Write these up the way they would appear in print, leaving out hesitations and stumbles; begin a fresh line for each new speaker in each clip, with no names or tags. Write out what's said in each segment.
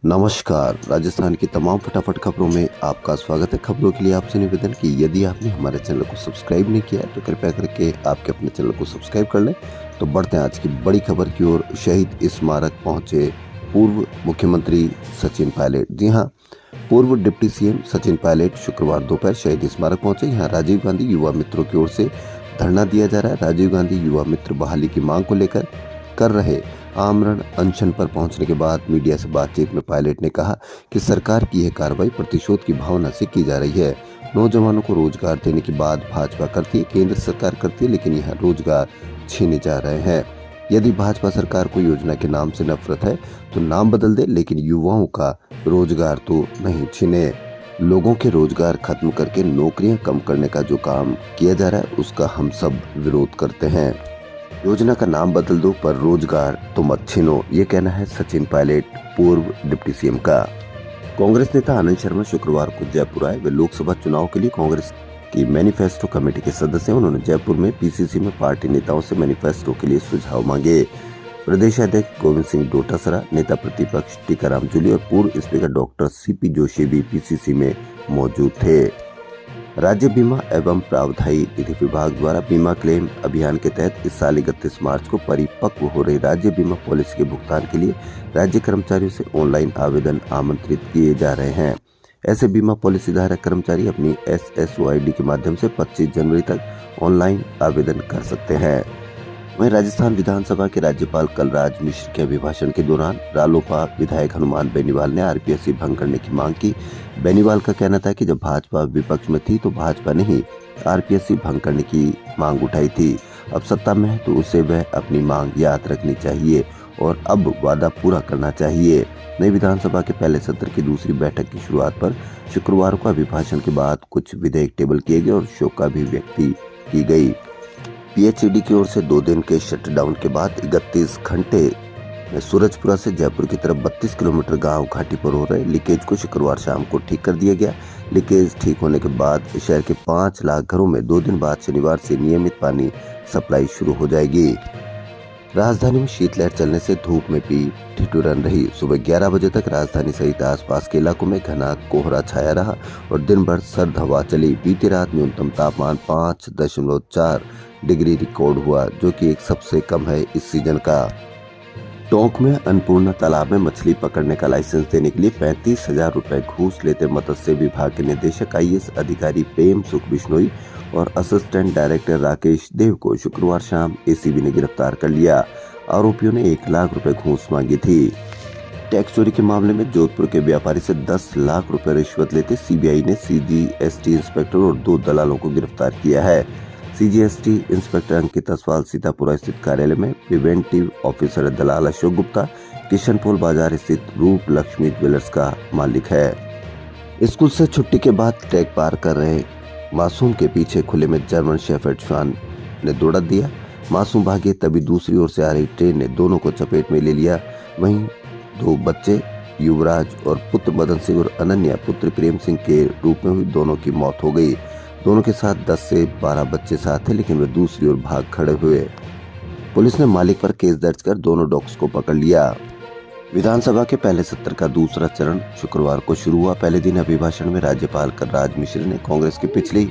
नमस्कार। राजस्थान की तमाम फटाफट खबरों में आपका स्वागत है। खबरों के लिए आपसे निवेदन कि यदि आपने हमारे चैनल को सब्सक्राइब नहीं किया है तो कृपया करके आपके अपने चैनल को सब्सक्राइब कर लें। तो बढ़ते हैं आज की बड़ी खबर की ओर। शहीद स्मारक पहुंचे पूर्व मुख्यमंत्री सचिन पायलट। जी हां, पूर्व डिप्टी सीएम सचिन पायलट शुक्रवार दोपहर शहीद स्मारक पहुंचे। यहाँ राजीव गांधी युवा मित्रों की ओर से धरना दिया जा रहा है। राजीव गांधी युवा मित्र बहाली की मांग को लेकर कर रहे आमरण अनशन पर पहुंचने के बाद मीडिया से बातचीत में पायलट ने कहा कि सरकार की यह कार्रवाई प्रतिशोध की भावना से की जा रही है। नौजवानों को रोजगार देने की बात भाजपा करती है, केंद्र सरकार करती है, लेकिन यहाँ रोजगार छीने जा रहे हैं। यदि भाजपा सरकार को योजना के नाम से नफरत है तो नाम बदल दे, लेकिन युवाओं का रोजगार तो नहीं छीने। लोगों के रोजगार खत्म करके नौकरियां कम करने का जो काम किया जा रहा है उसका हम सब विरोध करते हैं। योजना का नाम बदल दो पर रोजगार तो मत छीनो, ये कहना है सचिन पायलट पूर्व डिप्टी सीएम का। कांग्रेस नेता आनंद शर्मा शुक्रवार को जयपुर आए। वे लोकसभा चुनाव के लिए कांग्रेस की मैनिफेस्टो कमेटी के सदस्य हैं। उन्होंने जयपुर में पीसीसी में पार्टी नेताओं से मैनिफेस्टो के लिए सुझाव मांगे। प्रदेश अध्यक्ष गोविंद सिंह डोटासरा, नेता प्रतिपक्ष टीकाराम जूली और पूर्व स्पीकर डॉक्टर सीपी जोशी भी पीसीसी में मौजूद थे। राज्य बीमा एवं प्रावधायी निधि विभाग द्वारा बीमा क्लेम अभियान के तहत इस साल 31 मार्च को परिपक्व हो रही राज्य बीमा पॉलिसी के भुगतान के लिए राज्य कर्मचारियों से ऑनलाइन आवेदन आमंत्रित किए जा रहे हैं। ऐसे बीमा पॉलिसी धारक कर्मचारी अपनी SSOID के माध्यम से 25 जनवरी तक ऑनलाइन आवेदन कर सकते हैं। वहीं राजस्थान विधानसभा के राज्यपाल कलराज मिश्र के अभिभाषण के दौरान रालोपा विधायक हनुमान बेनीवाल ने RPSC भंग करने की मांग की। बेनीवाल का कहना था कि जब भाजपा विपक्ष में थी तो भाजपा ने ही RPSC भंग करने की मांग उठाई थी। अब सत्ता में है तो उसे वह अपनी मांग याद रखनी चाहिए और अब वादा पूरा करना चाहिए। नई विधानसभा के पहले सत्र की दूसरी बैठक की शुरुआत पर शुक्रवार को अभिभाषण के बाद कुछ विधेयक टेबल किए गए और शोक का भी व्यक्ति की गई। PHED की ओर से 2 दिन के शटडाउन के बाद 31 घंटे में सूरजपुरा से जयपुर की तरफ 32 किलोमीटर गांव घाटी पर हो रहे लीकेज को शुक्रवार शाम को ठीक कर दिया गया। लीकेज ठीक होने के बाद शहर के 5 लाख घरों में 2 दिन बाद शनिवार से नियमित पानी सप्लाई शुरू हो जाएगी। राजधानी में शीतलहर चलने से धूप में भी ठिठुरन रही। सुबह 11 बजे तक राजधानी सहित आसपास के इलाकों में घना कोहरा छाया रहा और दिन भर सर्द हवा चली। बीती रात न्यूनतम तापमान 5.4 डिग्री रिकॉर्ड हुआ, जो कि एक सबसे कम है इस सीजन का। टोंक में अन्नपूर्णा तालाब में मछली पकड़ने का लाइसेंस देने के लिए 35,000 रुपए घूस लेते मत्स्य विभाग के निदेशक IAS अधिकारी प्रेम सुख बिश्नोई और असिस्टेंट डायरेक्टर राकेश देव को शुक्रवार शाम ACB ने गिरफ्तार कर लिया। आरोपियों ने 1 लाख रुपए घूस मांगी थी। टैक्स चोरी के मामले में जोधपुर के व्यापारी से 10 लाख रुपए रिश्वत लेते CBI ने CGST इंस्पेक्टर और 2 दलालों को गिरफ्तार किया है। CGST इंस्पेक्टर अंकित असवाल सीतापुरा स्थित कार्यालय में प्रिवेंटिव ऑफिसर दलाल अशोक गुप्ता किशनपोल बाजार स्थित रूप लक्ष्मी ज्वेलर्स का मालिक है। स्कूल से छुट्टी के बाद ट्रैक पार कर रहे मासूम के पीछे खुले में जर्मन शेफर्ड श्वान ने दौड़ा दिया। मासूम भागे तभी दूसरी ओर से आ रही ट्रेन ने दोनों को चपेट में ले लिया। वहीं 2 बच्चे युवराज और पुत्र मदन सिंह और अनन्या पुत्र प्रेम सिंह के रूप में हुई दोनों की मौत हो गई। दोनों के साथ 10 से 12 बच्चे साथ थे, लेकिन वे दूसरी ओर भाग खड़े हुए। पुलिस ने मालिक पर केस दर्ज कर दोनों डॉग्स को पकड़ लिया। विधानसभा के पहले सत्र का दूसरा चरण शुक्रवार को शुरू हुआ। पहले दिन अभिभाषण में राज्यपाल कलराज मिश्र ने कांग्रेस की पिछली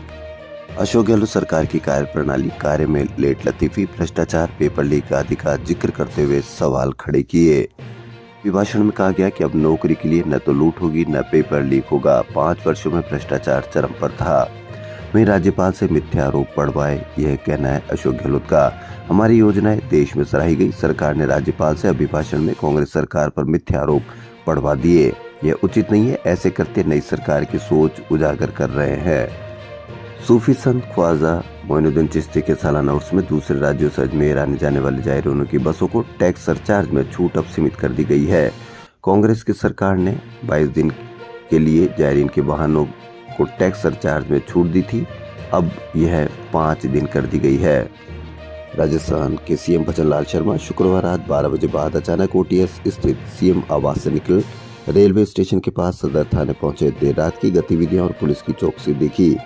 अशोक गहलोत सरकार की कार्यप्रणाली, कार्य में लेट लतीफी, भ्रष्टाचार, पेपर लीक आदि का जिक्र करते हुए सवाल खड़े किए। अभिभाषण में कहा गया कि अब नौकरी के लिए न तो लूट होगी न पेपर लीक होगा। 5 वर्षों में भ्रष्टाचार चरम पर था। वहीं राज्यपाल से मिथ्या आरोप पढ़वाए, यह कहना है अशोक गहलोत का। हमारी योजनाएं देश में सराही गई। सरकार ने राज्यपाल से अभिभाषण में कांग्रेस सरकार पर मिथ्या आरोप पढ़वा दिए। यह उचित नहीं है। ऐसे करते नई सरकार की सोच उजागर कर रहे हैं। सूफी संत ख्वाजा मोइनुद्दीन चिश्ती के सालाना उर्स में दूसरे राज्यों से अजमेर आने जाने वाले जायरीनों की बसों को टैक्स सरचार्ज में छूट अब सीमित कर दी गई है। कांग्रेस की सरकार ने 22 दिन के लिए जायरीन के वाहनों को टैक्स सरचार्ज में छूट दी थी, अब यह 5 दिन कर दी गई है। राजस्थान के CM भजन लाल शर्मा शुक्रवार रात 12 बजे बाद अचानक OTS स्थित CM आवास से निकल रेलवे स्टेशन के पास सदर थाने पहुंचे। देर रात की गतिविधियां और पुलिस की चौकसी देखी।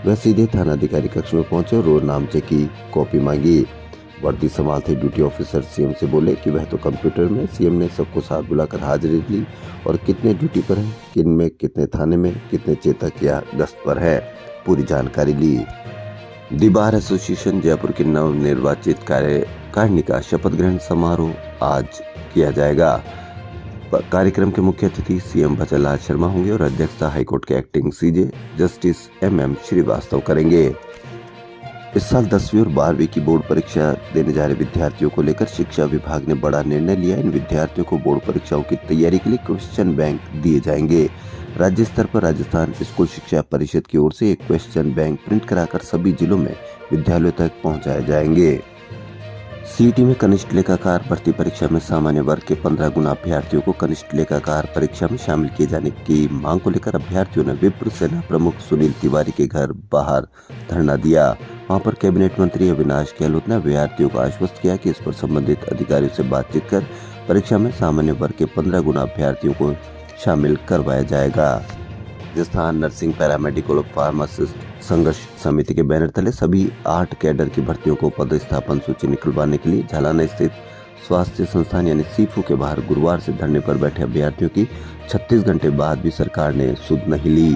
वह सीधे थानाधिकारी कक्ष में पहुंचे और रोज नामचे की कॉपी मांगी। वर्दी संभालते ड्यूटी ऑफिसर सीएम से बोले कि वह तो कंप्यूटर में। सीएम ने सबको साथ बुलाकर हाजिरी ली और कितने ड्यूटी पर हैं, किन में, कितने थाने में, कितने चेतक या गश्त पर है, पूरी जानकारी ली। दी बार एसोसिएशन जयपुर के नवनिर्वाचित कार्यकारिणी का शपथ ग्रहण समारोह आज किया जाएगा। कार्यक्रम के मुख्य अतिथि सीएम भजनलाल शर्मा होंगे और अध्यक्षता हाईकोर्ट के acting CJ justice MM Srivastava करेंगे। इस साल 10वीं और 12वीं की बोर्ड परीक्षा देने जा रहे विद्यार्थियों को लेकर शिक्षा विभाग ने बड़ा निर्णय लिया। इन विद्यार्थियों को बोर्ड परीक्षाओं की तैयारी के लिए क्वेश्चन बैंक दिए जाएंगे। राज्य स्तर पर राजस्थान स्कूल शिक्षा परिषद की ओर से एक क्वेश्चन बैंक प्रिंट कराकर सभी जिलों में विद्यालयों तक पहुंचाए जाएंगे। सीईटी में कनिष्ठ लेखाकार भर्ती परीक्षा में सामान्य वर्ग के 15 गुना अभ्यर्थियों को कनिष्ठ लेखाकार परीक्षा में शामिल किए जाने की मांग को लेकर अभ्यर्थियों ने विप्र सेना प्रमुख सुनील तिवारी के घर बाहर धरना दिया। वहां पर कैबिनेट मंत्री अविनाश गहलोत ने अभ्यर्थियों को आश्वस्त किया कि इस पर संबंधित अधिकारियों से बातचीत कर परीक्षा में सामान्य वर्ग के 15 गुना अभ्यर्थियों को शामिल करवाया जाएगा। राजस्थान नर्सिंग पैरामेडिकल और फार्मासिस्ट संघर्ष समिति के बैनर तले सभी 8 कैडर की भर्तियों को पदस्थापन सूची निकलवाने के लिए झालाना स्थित स्वास्थ्य संस्थान यानी सीफू के बाहर गुरुवार से धरने पर बैठे अभ्यर्थियों की 36 घंटे बाद भी सरकार ने सुध नहीं ली।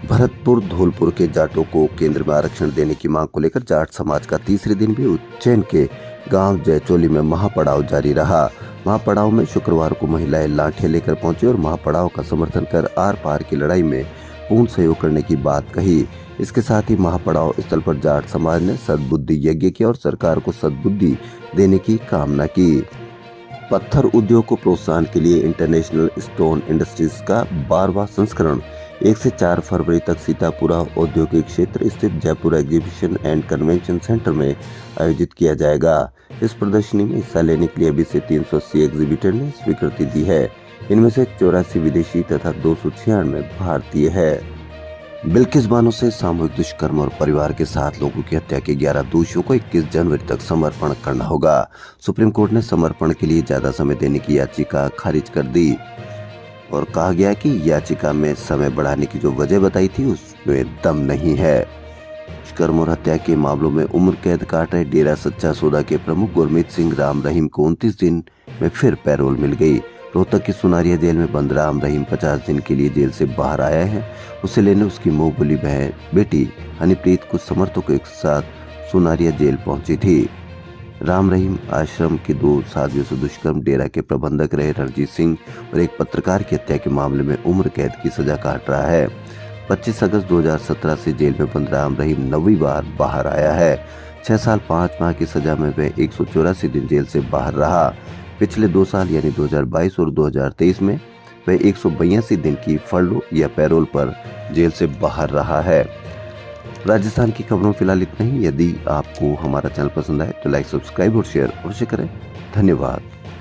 भरतपुर धौलपुर के जाटों को केंद्र में आरक्षण देने की मांग को लेकर जाट समाज का तीसरे दिन भी उज्जैन के गांव जयचोली में महापड़ाव जारी रहा। महापड़ाव में शुक्रवार को महिलाएं लाठियां लेकर पहुंची और महापड़ाव का समर्थन कर आर पार की लड़ाई में पूर्ण सहयोग करने की बात कही। इसके साथ ही महापड़ाव स्थल पर जाट समाज ने सद्बुद्धि यज्ञ किया और सरकार को सद्बुद्धि देने की कामना की। पत्थर उद्योग को प्रोत्साहन के लिए इंटरनेशनल स्टोन इंडस्ट्रीज का 12वां संस्करण 1 से 4 फरवरी तक सीतापुरा औद्योगिक क्षेत्र स्थित Jaipur exhibition and convention centre में आयोजित किया जाएगा। इस प्रदर्शनी में हिस्सा लेने के लिए अभी से 380 एग्जीबिटर ने स्वीकृति दी है। इनमें से 84 विदेशी तथा 296 भारतीय है। बिल्किस बानो से सामूहिक दुष्कर्म और परिवार के 7 लोगों की हत्या के 11 दोषियों को 21 जनवरी तक समर्पण करना होगा। सुप्रीम कोर्ट ने समर्पण के लिए ज्यादा समय देने की याचिका खारिज कर दी और कहा गया कि याचिका में समय बढ़ाने की जो वजह बताई थी उसमें दम नहीं है। दुष्कर्म और हत्या के मामलों में उम्र कैद काट रहे डेरा सच्चा सौदा के प्रमुख गुरमीत सिंह राम रहीम को 29 दिन में फिर पैरोल मिल गई। रोहतक की सुनारिया जेल में बंद राम रहीम 50 दिन के लिए जेल से बाहर आया है। उसे लेने उसकी मुंह बोली बहन बेटी हनीप्रीत कुछ समर्थकों के साथ सुनारिया जेल पहुंची थी। राम रहीम आश्रम के 2 साथियों से दुष्कर्म, डेरा के प्रबंधक रहे रणजीत सिंह और एक पत्रकार की हत्या के मामले में उम्र कैद की सजा काट रहा है। 25 अगस्त 2017 से जेल में बंद राम रहीम 9वीं बार बाहर आया है। 6 साल 5 माह की सजा में वह 184 दिन जेल से बाहर रहा। पिछले 2 साल यानी 2022 और 2023 में वह 182 दिन की फर्लो या पैरोल पर जेल से बाहर रहा है। राजस्थान की खबरों फिलहाल इतना ही। यदि आपको हमारा चैनल पसंद आए तो लाइक, सब्सक्राइब और शेयर अवश्य करें। धन्यवाद।